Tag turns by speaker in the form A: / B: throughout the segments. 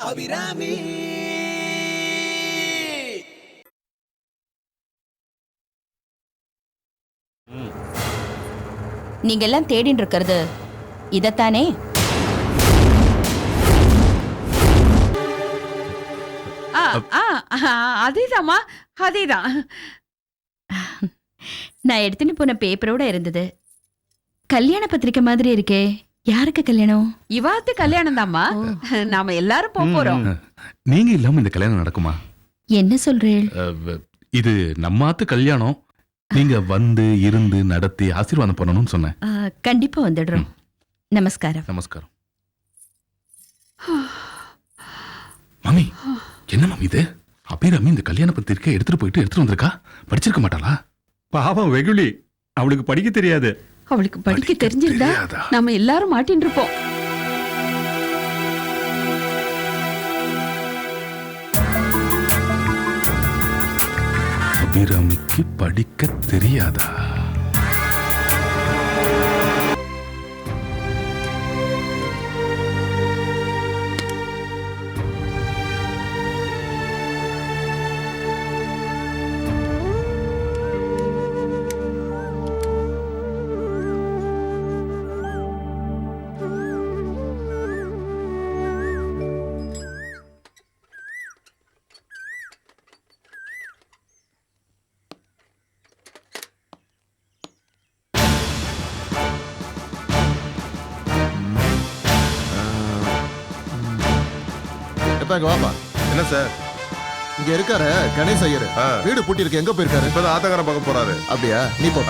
A: அபிராமி.
B: நீங்க எல்லாம் தேடின்னு இருக்கிறது இதத்தானே?
C: அதேதாம்மா, அதேதான்.
B: நான் எடுத்துன்னு போன பேப்பரோட இருந்தது. கல்யாண பத்திரிக்கை மாதிரி இருக்கே. யாருக்கு கல்யாணம்?
C: இவாத்து கல்யாணம் தாம்மா. நாம எல்லாரும் போறோம்.
D: நீங்க இல்லாம இந்த கல்யாணம் நடக்குமா?
B: என்ன சொல்றேன்?
D: இது நம்மாத்து கல்யாணம். நீங்க வந்து இருந்து நடத்தி ஆசீர்வாதம் பண்ணணும்னு சொன்னேன்.
B: கண்டிப்பா வந்துடுறோம். நமஸ்காரம்.
D: நமஸ்காரம். மாமி, என்ன மாமி இது? அபிராமி இந்த கல்யாண பத்திரிக்கை எடுத்துட்டு வந்திருக்கா? படிச்சிருக்க மாட்டாளா?
E: பாவம் வெகுளி, அவளுக்கு படிக்க தெரியாது.
C: அவளுக்கு படிக்க தெரிஞ்சிருந்தா நம்ம எல்லாரும் மாட்டின்னு இருப்போம்.
D: அபிராமிக்கு படிக்க தெரியாதா?
F: வாப்பா.
G: என்ன சார்?
F: இங்க இருக்காரு கணேஷ் ஐயர். வீடு பூட்டி இருக்கு, எங்க போயிருக்காரு?
G: இப்பதான் ஆத்தங்கரை பார்க்க போறாரு.
F: அப்படியா? நீ போ.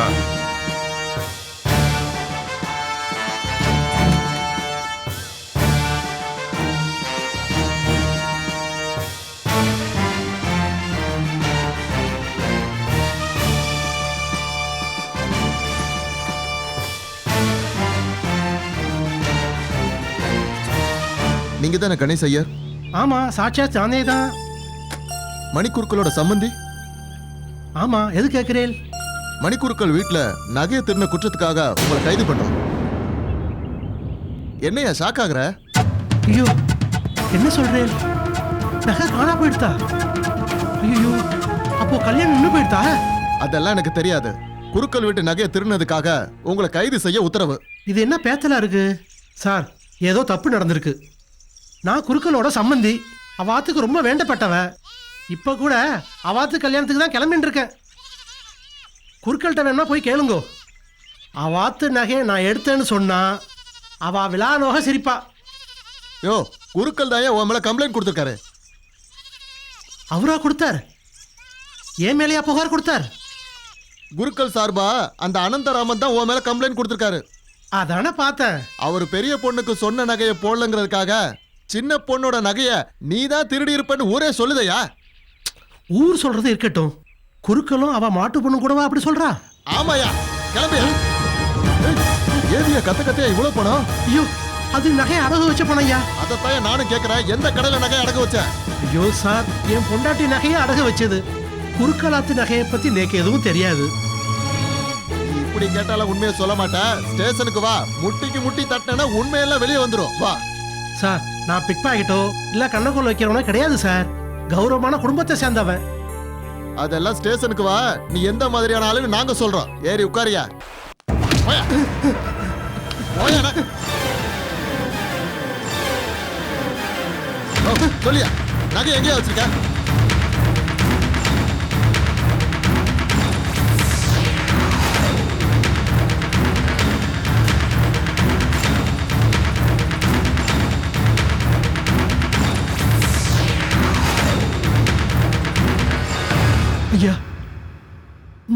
F: நீங்க தானே கணேஷ் ஐயர்?
H: ஆமா, சாட்சாத் நானே தான்.
F: மணிக்குருக்களோட சம்பந்தி?
H: ஆமா, எது கேட்கிறேன்?
F: மணிக்குருக்கள் வீட்டுல நகையை திருடின குற்றத்துக்காக உங்களை கைது பண்றோம். என்னையா ஷாக் ஆகுற?
H: ஐயோ, என்ன சொல்றேன்? நகை காணா போயிடுதா? ஐயோ, அப்போ கல்யாணம் நின்று போயிடுதா?
F: அதெல்லாம் எனக்கு தெரியாது. குருக்கள் வீட்டு நகையை திருடினதுக்காக உங்களை கைது செய்ய உத்தரவு.
H: இது என்ன பேத்தலா இருக்கு? சார், ஏதோ தப்பு நடந்திருக்கு. நான் குருக்களோட சம்பந்தி. அவாத்துக்கு ரொம்ப வேண்டப்பட்டவன். இப்ப கூட அவாத்து கல்யாணத்துக்கு தான் கிளம்பின்னு இருக்கேன். குருக்கள்கிட்ட வேணா போய் கேளுங்கோ. அவாத்து நகையை நான் எடுத்தேன்னு சொன்னா அவ விழானோக சிரிப்பா.
F: யோ, குருக்கள் தான் உன் மேல கம்ப்ளைண்ட் கொடுத்துருக்காரு.
H: அவரா கொடுத்தார்? ஏன் மேலையா புகார் கொடுத்தார்?
F: குருக்கள் சார்பா அந்த அனந்தராமன் தான் உன் மேல கம்ப்ளைண்ட் கொடுத்துருக்காரு.
H: அதானே பார்த்தேன்.
F: அவர் பெரிய பொண்ணுக்கு சொன்ன நகையை போடலங்கிறதுக்காக சின்ன பொண்ணோட நகைய நீ தான் திருடி இருப்பன்னு ஊரே சொல்லுதையா?
H: ஊர் சொல்றது இருக்கட்டும், குருக்களும் அவ மாட்டு பொண்ணு கூடவா அப்படி சொல்றா?
F: ஆமாயா, கிளம்பியா. ஏதியா கத்தையா இவ்வளவு பணம்?
H: ஐயோ, அது நகை அடகு வச்ச பணையா?
F: அதைத்தான் நானும் கேட்கிறேன். எந்த கடையில நகை அடகு வச்ச?
H: ஐயோ சார், என் பொண்டாட்டி நகையை அடகு வச்சது. குருக்கலாத்து நகையை பத்தி நேக்கு எதுவும் தெரியாது.
F: இப்படி கேட்டாலும் உண்மையை சொல்ல மாட்டேன். ஸ்டேஷனுக்கு வா, முட்டிக்கு முட்டி தட்டினா உண்மையெல்லாம் வெளியே வந்துடும். வா
H: சார், நான் பிக் பாக்கெட்டோ இல்ல கண்ணக்கோல் வைக்கிறவனோ கிடையாது சார். கௌரவமான குடும்பத்தை சேர்ந்தவன்.
F: அதெல்லாம் ஸ்டேஷனுக்கு வா. நீ எந்த மாதிரியான ஆளுன்னு நாங்க சொல்றோம். ஏறி உட்காரியா. சொல்லியா, நகை எங்கேயா வச்சிருக்க?
H: ஐயா,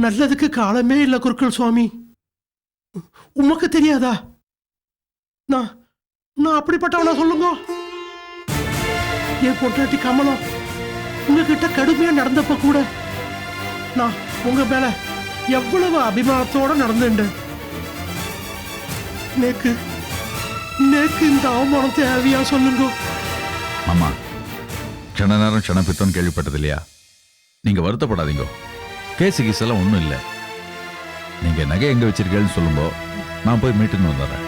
H: நல்லதுக்கு காலமே இல்ல குருக்கள் சுவாமி. உமக்கு தெரியாதா? நான் நான் அப்படிப்பட்டவனா சொல்லுங்க. என் பொண்டாட்டி கமலம் உங்ககிட்ட கடுமையா நடந்தப்ப கூட நான் உங்க மேல எவ்வளவு அபிமானத்தோட நடந்துட்டேன். நேக்கு இந்த அவமானம் தேவையா சொல்லுங்க.
I: ஆமா, க்ஷண நேரம் க்ஷணபித்தம் கேள்விப்பட்டது இல்லையா? நீங்க வருத்தப்படாதீங்க. கேஸு கீஸெல்லாம் ஒன்றும் இல்லை. நீங்க நகை எங்க வச்சிருக்கேன்னு சொல்லும்போ நான் போய் மீட்டுன்னு வந்துடுறேன்.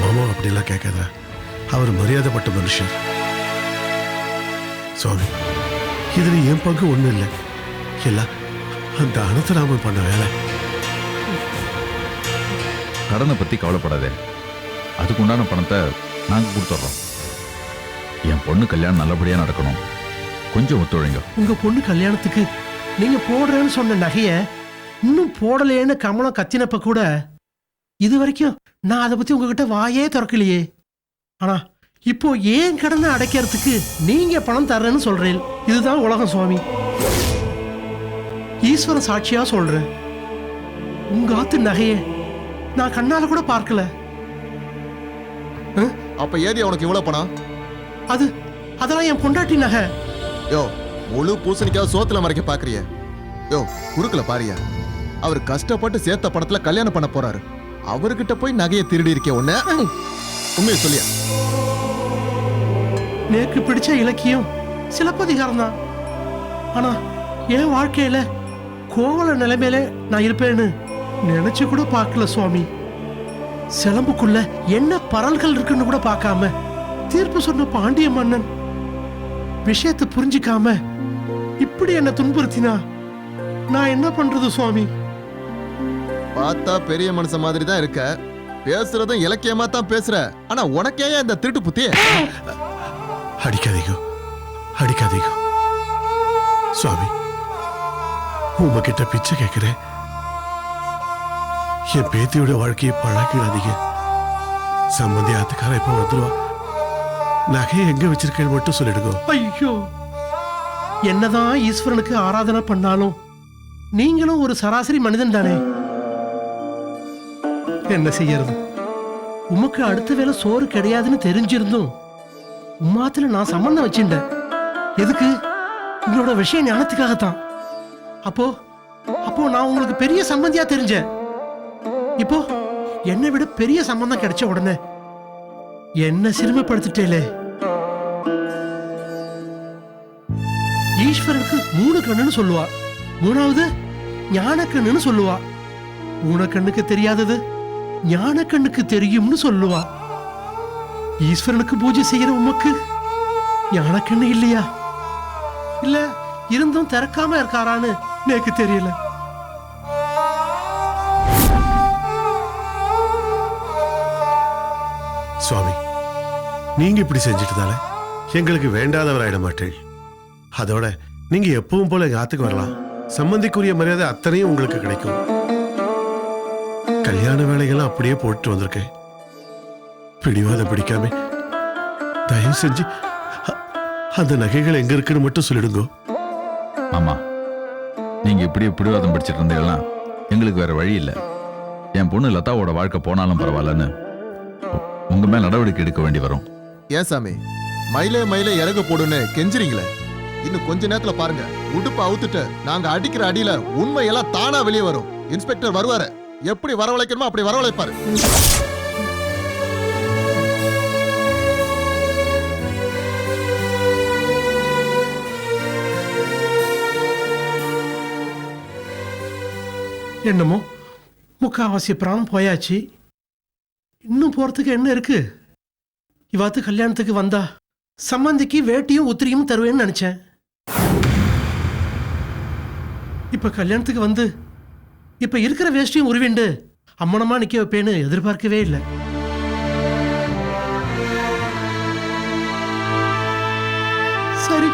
A: மாமா அப்படிலாம் கேட்காத. அவர் மரியாதைப்பட்ட மனுஷர். சுவாமி, இதுல என் பங்கு ஒண்ணும் இல்லை. எல்லாம் அந்த அனந்தராமன் பண்ண வேலை.
I: கடனை பத்தி கவலைப்படாதே. அதுக்குண்டான பணத்தை நாங்க கொடுத்துட்றோம். என் பொண்ணு கல்யாணம் நல்லபடியா நடக்கணும். கொஞ்சம் ஒத்துழைங்க.
H: உங்க பொண்ணு கல்யாணத்துக்கு நீங்க போடுறேன்னு சொன்ன நகைய இன்னும் போடலேன்னு கமலம் கத்தினப்ப கூட இது வரைக்கும் நான் அதை பத்தி உங்ககிட்ட வாயே திறக்கலையே. ஆனா இப்போ ஏன் கடனை அடைக்கிறதுக்கு நீங்க பணம் தர்றேன்னு சொல்றேன். இதுதான் உலகம் சுவாமி. ஈஸ்வரன் சாட்சியா சொல்றேன், உங்க ஆத்து நகைய நான் கண்ணால கூட பார்க்கல.
F: அப்ப ஏதி உனக்கு இவ்வளவு பணம்?
H: அதெல்லாம் என் பொண்டாட்டி நகை.
F: யோ, முழு பூசணிக்காக சோத்துல மறைக்க பாக்குறிய? யோ, குறுக்கல பாரியா. அவர் கஷ்டப்பட்டு சேர்த்த பணத்துல கல்யாணம் பண்ண போறாரு. அவர்கிட்ட போய் நகையை திருடி இருக்கே உன்ன. உண்மையை சொல்லியா?
H: நேக்கு பிடிச்ச இலக்கியம் சிலப்பதிகாரம் தான். ஆனா என் வாழ்க்கையில கோவல நிலைமையில நான் இருப்பேன்னு நினைச்சு கூட பார்க்கல சுவாமி. சிலம்புக்குள்ள என்ன பரல்கள் இருக்குன்னு கூட பார்க்காம தீர்ப்பு சொன்ன பாண்டிய மன்னன் விஷயத்தை புரிஞ்சிக்காம இப்படி என்ன துன்புறுத்தினா நான் என்ன பண்றது சுவாமி?
F: பார்த்தா பெரிய மனுஷன் மாதிரி தான் இருக்க. பேசுறதும் இலக்கியமா தான் பேசுற. ஆனா உனக்கே இந்த திருட்டு புத்தி?
A: அடிக்காதீங்க, அடிக்காதீங்க. சுவாமி, உங்ககிட்ட பிச்சை கேட்கிறேன். என் பேத்தியோட வாழ்க்கையை பழக்கிடாதீங்க. சம்பந்தி ஆத்துக்கார இப்ப வந்துருவா. நகையை எங்க வச்சிருக்கேன்னு மட்டும் சொல்லிடுங்க.
H: ஐயோ, என்னதான் ஈஸ்வரனுக்கு ஆராதனை பண்ணாலும் நீங்களும் ஒரு சராசரி மனிதன் தானே. என்ன செய்யறது? உமக்கு அடுத்த வேளை சோறு கிடையாதுன்னு தெரிஞ்சிருந்தும் உம்மாத்துல நான் சம்பந்தம் வச்சுட்டேன். எதுக்கு? உங்களோட விஷய ஞானத்துக்காகத்தான். அப்போ நான் உங்களுக்கு பெரிய சம்பந்தியா தெரிஞ்சேன். இப்போ என்னை விட பெரிய சம்பந்தம் கிடைச்ச உடனே என்ன சிறுமைப்படுத்திட்டேலே. ஈஸ்வரனுக்கு 3 கண்ணுன்னு சொல்லுவா, 3வது ஞான கண்ணுன்னு சொல்லுவா. ஊனக்கண்ணுக்கு தெரியாதது ஞான கண்ணுக்கு தெரியும்னு சொல்லுவா. ஈஸ்வரனுக்கு பூஜை செய்யற உமக்கு ஞான கண்ணு இல்லையா? இல்ல இருந்தும் திறக்காம இருக்காரான்னு எனக்கு தெரியல.
A: சுவாமி, நீங்க இப்படி செஞ்சுட்டதால எங்களுக்கு வேண்டாதவர் ஆயிட மாட்டேன். அதோட நீங்க எப்பவும் போல எங்க ஆத்துக்கு வரலாம். சம்பந்திக்குரிய மரியாதை அத்தனையும் உங்களுக்கு கிடைக்கும். கல்யாண வேலைகள்லாம் அப்படியே போட்டு வந்திருக்கேன். பிடிவாதம் பிடிக்காம தயவு செஞ்சு அந்த நகைகள் எங்க இருக்குன்னு மட்டும் சொல்லிடுங்க.
I: ஆமா, நீங்க இப்படி பிடிவாதம் பிடிச்சிட்டு இருந்தீங்கன்னா எங்களுக்கு வேற வழி இல்லை. என் பொண்ணு லதாவோட வாழ்க்கை போனாலும் பரவாயில்லன்னு உங்க மேல நடவடிக்கை எடுக்க வேண்டி வரும்.
F: ஏன் சாமி, மயிலே மயிலே இறக போடுன்னு கெஞ்சுறீங்களே? இன்னும் கொஞ்ச நேரத்துல பாருங்க, உடுப்ப அவுத்துட்டு நாங்க அடிக்கிற அடியில உண்மையெல்லாம் தானா வெளியே வரும். இன்ஸ்பெக்டர் வருவாரு, எப்படி வரவழைக்கணுமோ அப்படி வரவழைப்பாரு.
H: என்னமோ முக்காவாசி பிராணம் போயாச்சு. இன்னும் போறதுக்கு என்ன இருக்கு? இவாத்து கல்யாணத்துக்கு வந்தா சம்பந்திக்கு வேட்டியும் உத்திரியும் தருவேன்னு நினைச்சேன். இப்ப கல்யாணத்துக்கு வந்து இப்ப இருக்கிற வேஷ்டியும் உருவிண்டு அம்மனமா நிக்க வைப்பேன்னு எதிர்பார்க்கவே இல்லை. சரி,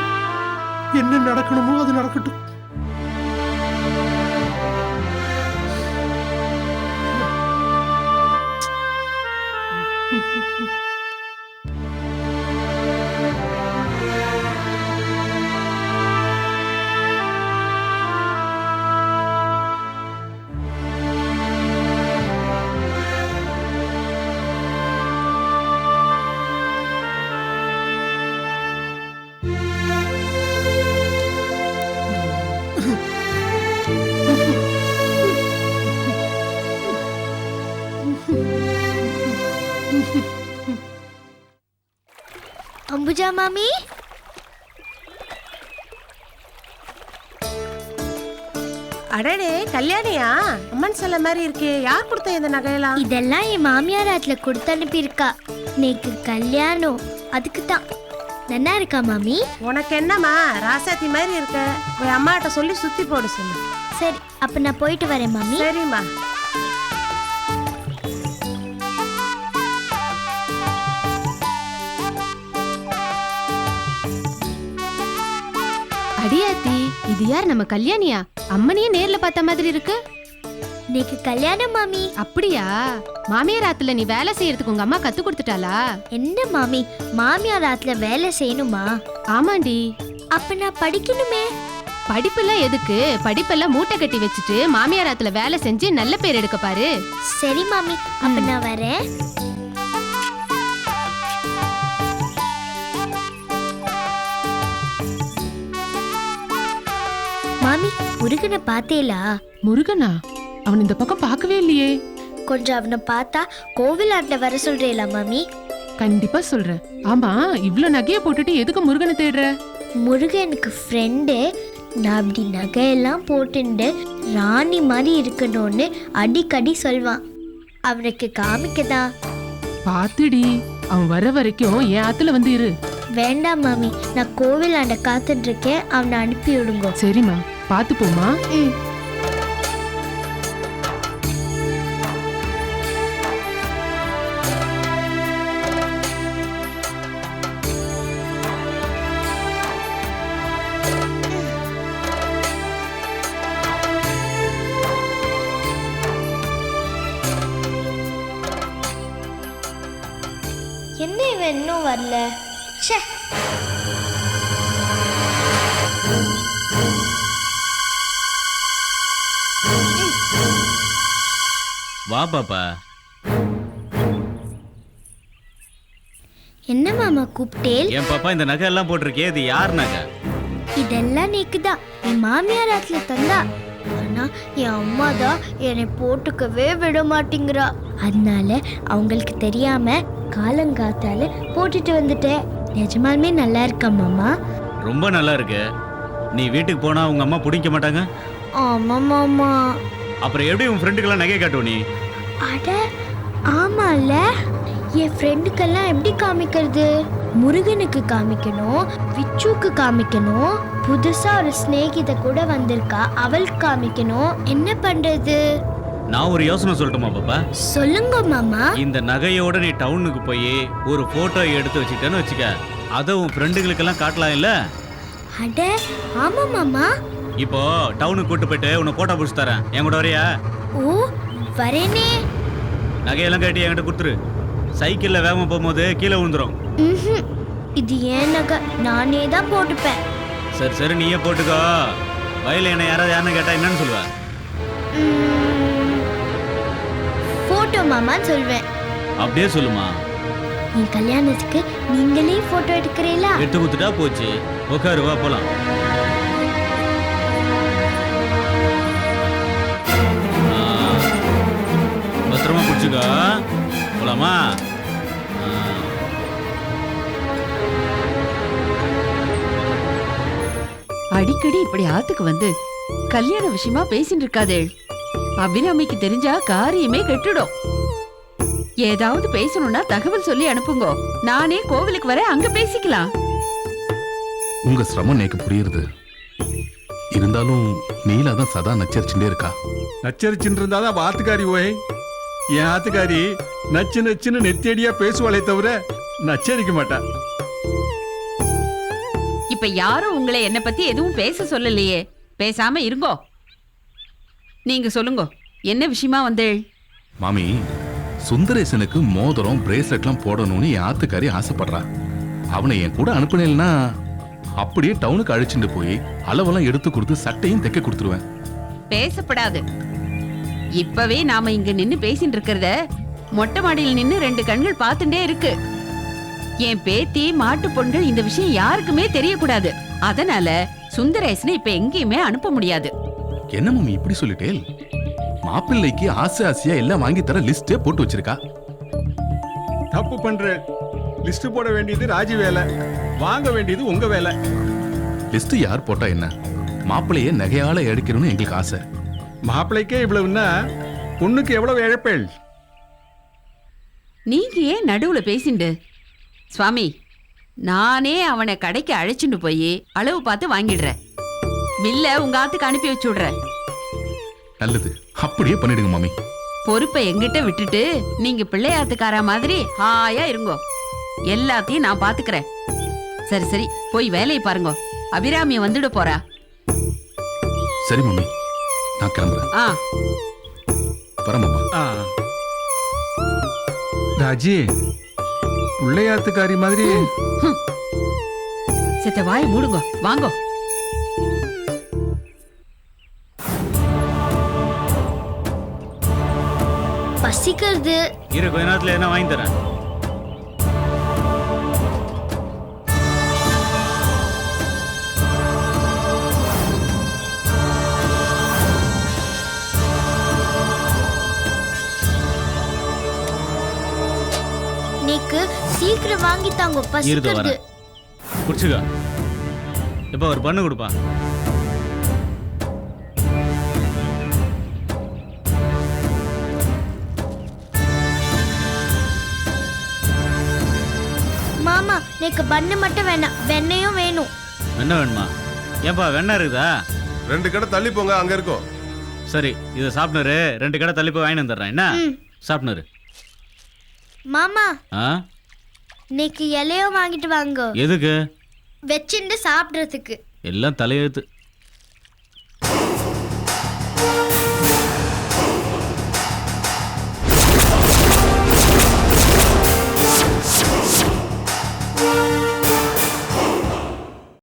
H: என்ன நடக்கணுமோ அது நடக்கட்டும்.
G: அம்புஜா மாமி, அடடே கல்யாணியா? அம்மன் சிலை மாதிரி இருக்கே. யார் கொடுத்த இந்த நகையெல்லாம்?
J: இதெல்லாம் என் மாமியார் ஆத்துல கொடுத்து அனுப்பியிருக்கா. நேக்கு கல்யாணம், அதுக்கு தான். நல்லா இருக்கா மாமி?
G: உனக்கு என்னம்மா ராசாத்தி மாதிரி இருக்க. போய் அம்மாட்ட சொல்லி சுத்தி போட சொல்லு.
J: சரி, அப்ப நான் போயிட்டு வரேன் மாமி.
G: சரிம்மா.
C: அடியாத்தி, இது யார்? நம்ம கல்யாணியா? அம்மனையே நேர்ல பார்த்த மாதிரி இருக்கு.
J: நேக்கு கல்யாணம் மாமி.
C: அப்படியா? மாமியார் ஆத்துல நீ வேலை செய்யறதுக்கு உங்க அம்மா கத்து கொடுத்துட்டாளா?
J: என்ன மாமி, மாமியார் ஆத்துல வேலை செய்யணுமா?
C: ஆமாண்டி.
J: அப்ப நான் படிக்கணுமே.
C: படிப்பெல்லாம் எதுக்கு? படிப்பெல்லாம் மூட்டை கட்டி வச்சுட்டு மாமியார் ஆத்துல வேலை செஞ்சு நல்ல பேர் எடுக்க பாரு.
J: சரி மாமி, அப்ப நான் வரேன். மாமி, முருகனை பார்த்தேலா?
C: முருகனா? அவன் இந்த பக்கம் பார்க்கவே இல்லையே.
J: கொஞ்சம் அவனை பார்த்தா கோவில் ஆண்ட வர சொல்றேலா மாமி?
C: கண்டிப்பா சொல்றேன். ஆமா, இவ்ளோ நகைய போட்டுட்டு எதுக்கு முருகனை தேடுற?
J: முருகன் எனக்கு ஃப்ரெண்டு. நான் அப்படி நகையெல்லாம் போட்டுண்டு ராணி மாதிரி இருக்கணும்னு அடிக்கடி சொல்வான். அவனுக்கு காமிக்கதான்.
C: பாத்துடி, அவன் வர வரைக்கும் என் ஆத்துல வந்து இரு.
J: வேண்டாம் மாமி, நான் கோவில் ஆண்ட காத்துட்டு இருக்கேன். அவனை அனுப்பி விடுங்க.
C: சரிம்மா, பாத்து போமா.
J: என்ன இவன் இன்னும் வரல? ச்சே.
K: வா பாப்பா.
J: என்ன மாமா கூப்பிட்டேல்?
K: என் பாப்பா, இந்த நகை எல்லாம் போட்டிருக்கே, இது யார் நகை?
J: இதெல்லாம் நேக்குதான். என் மாமியார் ஆத்துல தந்தா. ஆனா என் அம்மா தான் என்னை போட்டுக்கவே விட மாட்டேங்கிறா. அதனால அவங்களுக்கு தெரியாம காலங்காத்தால போட்டுட்டு வந்துட்டேன். நிஜமாலுமே நல்லா இருக்கா மாமா?
K: ரொம்ப நல்லா இருக்கு. நீ வீட்டுக்கு போனா உங்க அம்மா பிடிக்க மாட்டாங்க?
J: ஆமா மாமா.
K: அப்புறம் எப்படி உன் ஃப்ரெண்டுக்கெல்லாம் நகை காட்டுவ நீ?
J: அட ஆமால, என் ஃப்ரெண்டுக்கெல்லாம் எப்படி காமிக்கிறது? முருகனுக்கு காமிக்கணும், விச்சுக்கு காமிக்கணும், புதுசா ஒரு ஸ்நேகித கூட வந்திருக்கா, அவளுக்கு காமிக்கணும். என்ன பண்றது?
K: நான் ஒரு யோசனை சொல்லட்டுமா பாப்பா?
J: சொல்லுங்க மாமா.
K: இந்த நகையோட நீ டவுனுக்கு போய் ஒரு போட்டோ எடுத்து வச்சுட்டேன்னு வச்சுக்க, அதை உன் ஃப்ரெண்டுகளுக்கெல்லாம் காட்டலாம் இல்ல?
J: அட ஆமா மாமா.
K: இப்போ டவுனுக்கு கூட்டு போயிட்டு உன்னை போட்டோ பிடிச்சி தரேன். என் கூட வரையா?
J: ஓ வரேனே.
K: நகையெல்லாம் கட்டி என்கிட்ட கொடுத்துரு. சைக்கிள்ல வேகமா போகும்போது கீழே விழுந்துரும்.
J: இது ஏன் நகை, நானே தான் போட்டுப்பேன்.
K: சரி சரி, நீயே போட்டுக்கோ. வயல என்ன யாராவது கேட்டா என்னன்னு சொல்லுவ?
J: போட்டோ மாமா சொல்வேன்.
K: அப்படியே சொல்லுமா.
J: என் கல்யாணத்துக்கு நீங்களே போட்டோ எடுக்கிறீங்களா?
K: எடுத்து கொடுத்துட்டா போச்சு. உட்காரு, வா போலாம். பத்திரமா பிடிச்சுக்கோ. போலாமா?
B: அடிக்கடி இப்படி ஆத்துக்கு வந்து கல்யாண விஷயமா பேசிட்டு இருக்காதே. அபிராமிக்கு தெரிஞ்சா காரியமே கெட்டுடும். ஏதாவது பேசணும்னா தகவல் சொல்லி அனுப்புங்க. நானே கோவிலுக்கு வர, அங்க பேசிக்கலாம்.
D: உங்க சிரமம் எனக்கு புரியுது. இருந்தாலும் நீலா தான் சதா நச்சரிச்சுட்டே இருக்கா.
E: நச்சரிச்சுட்டு இருந்தாதான் ஆத்துக்காரி ஓய். என் ஆத்துக்காரி நச்சு நச்சுன்னு நெத்தியடியா பேசுவாளே தவிர நச்சரிக்க மாட்டா.
B: இப்ப யாரும் உங்களை என்ன பத்தி எதுவும் பேச சொல்லலையே. பேசாம இருங்கோ. நீங்க சொல்லுங்க, என்ன விஷயமா வந்தேள்?
D: மாமி, சுந்தரேசனுக்கு மோதிரம் பிரேஸ்லெட்லாம் போடணும்னு என் ஆத்துக்காரி ஆசைப்படுறா. அவனை என் கூட அனுப்பினேன்னா அப்படியே டவுனுக்கு அழைச்சிட்டு போய் அளவெல்லாம் எடுத்து கொடுத்து சட்டையும் தைக்க கொடுத்துருவேன்.
B: பேசப்படாது. இப்பவே நாம இங்க நின்னு பேசிட்டு இருக்கிறத மொட்டை மாடியில் நின்னு 2 கண்கள் பார்த்துட்டே இருக்கு. என் பேத்தி மாட்டு பொண்கள் இந்த விஷயம் யாருக்குமே தெரியக்கூடாது. அதனால சுந்தரேசனை இப்ப எங்கேயுமே அனுப்ப முடியாது.
D: என்ன மாமி இப்படி சொல்லிட்டேல்? மாப்பிள்ளைக்கு ஆசை ஆசையா எல்லாம் வாங்கி தர லிஸ்டே போட்டு வச்சிருக்கா.
E: தப்பு பண்ற. லிஸ்ட் போட வேண்டியது ராஜி வேலை, வாங்க வேண்டியது உங்க வேலை.
D: லிஸ்ட் யார் போட்டா என்ன? மாப்பிள்ளைய நகையால எடுக்கணும்னு எங்களுக்கு ஆசை.
E: மாப்பிள்ளைக்கே இவ்வளவுன்னா பொண்ணுக்கு எவ்வளவு இழப்பேள்?
B: நீங்க ஏன் நடுவுல பேசிண்டு? சுவாமி, நானே அவனை கடைக்கு அழைச்சிட்டு போய் அளவு பார்த்து வாங்கிடுறேன். பில்ல உங்க ஆத்துக்கு அனுப்பி வச்சு விடுறேன்.
D: நல்லது, அப்படியே பண்ணிடுங்க மாமி.
B: பொறுப்பை எங்கிட்ட விட்டுட்டு நீங்க பிள்ளையாத்துக்கார மாதிரி ஹாயா இருங்கோ. எல்லாத்தையும் நான் பாத்துக்கிறேன். சரி சரி, போய் வேலையை பாருங்க. அபிராமி வந்துட போறா.
D: சரி மாமி, நான் கிளம்புறேன்.
B: ஆ,
D: வரேன் மாமா.
E: ஆ. ராஜி, பிள்ளையாத்துக்காரி மாதிரி
B: செத்த வாய் மூடுங்க, வாங்கோ.
J: பசிக்கிறது.
K: இரு, கொஞ்ச நேரத்துல என்ன வாங்கி தரேன்.
J: நீக்கு சீக்கிரம் வாங்கி தாங்க,
K: இருது
J: பசிக்கிறது.
K: வரேன். குடிச்சுக்க. இப்ப ஒரு பண்ணு கொடுப்பான்.
J: மாமா, நீக்கு பண்ணு மட்டும் வேணாம், வெண்ணையும் வேணும்.
K: வெண்ணெய் வேணுமா? ஏன்பா வெண்ணெய் இருக்குதா?
A: 2 கடை தள்ளி போங்க, அங்க இருக்கும்.
K: சரி, இதை சாப்பிட்னாரு 2 கடை தள்ளி போய் வாங்கிட்டு வந்துடுறேன். என்ன
J: ம்.
K: சாப்பிட்னாரு?
J: மாமா,
K: ஆ,
J: நீக்கு இலையும் வாங்கிட்டு வாங்க,
K: எதுக்கு?
J: வச்சுட்டு சாப்பிடுறதுக்கு.
K: எல்லாம் தலையெழுத்து.